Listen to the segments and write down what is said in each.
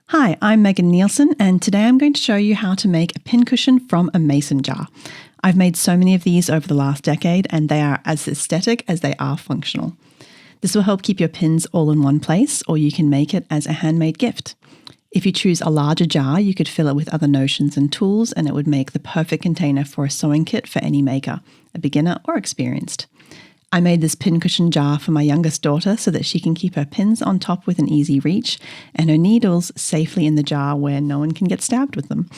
Hi, I'm Megan Nielsen, and today I'm going to show you how to make a pincushion from a mason jar. I've made so many of these over the last decade, and they are as aesthetic as they are functional. This will help keep your pins all in one place, or you can make it as a handmade gift. If you choose a larger jar, you could fill it with other notions and tools, and it would make the perfect container for a sewing kit for any maker, a beginner or experienced. I made this pincushion jar for my youngest daughter so that she can keep her pins on top with an easy reach and her needles safely in the jar where no one can get stabbed with them.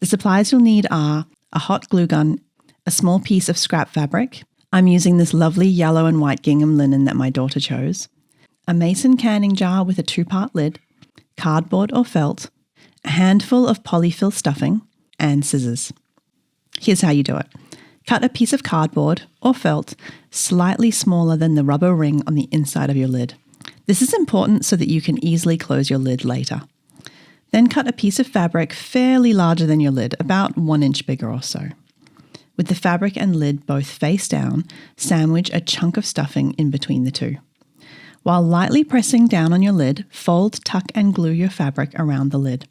The supplies you'll need are a hot glue gun, a small piece of scrap fabric. I'm using this lovely yellow and white gingham linen that my daughter chose, a mason canning jar with a 2-part lid, cardboard or felt, a handful of polyfill stuffing, and scissors. Here's how you do it. Cut a piece of cardboard or felt slightly smaller than the rubber ring on the inside of your lid. This is important so that you can easily close your lid later. Then cut a piece of fabric fairly larger than your lid, about 1 inch bigger or so. With the fabric and lid both face down, sandwich a chunk of stuffing in between the two. While lightly pressing down on your lid, fold, tuck, and glue your fabric around the lid.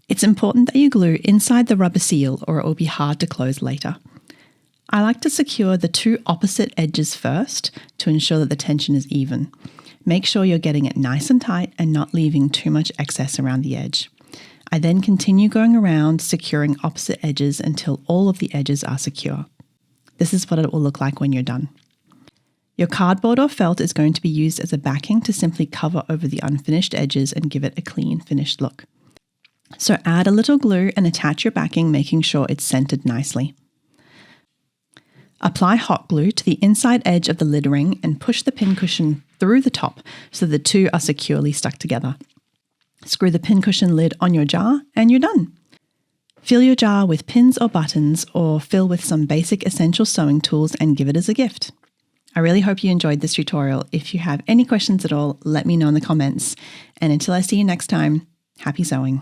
It's important that you glue inside the rubber seal or it will be hard to close later. I like to secure the two opposite edges first to ensure that the tension is even. Make sure you're getting it nice and tight and not leaving too much excess around the edge. I then continue going around, securing opposite edges until all of the edges are secure. This is what it will look like when you're done. Your cardboard or felt is going to be used as a backing to simply cover over the unfinished edges and give it a clean, finished look. So add a little glue and attach your backing, making sure it's centered nicely. Apply hot glue to the inside edge of the lid ring and push the pincushion through the top so the two are securely stuck together. Screw the pincushion lid on your jar and you're done. Fill your jar with pins or buttons or fill with some basic essential sewing tools and give it as a gift. I really hope you enjoyed this tutorial. If you have any questions at all, let me know in the comments. And until I see you next time, happy sewing.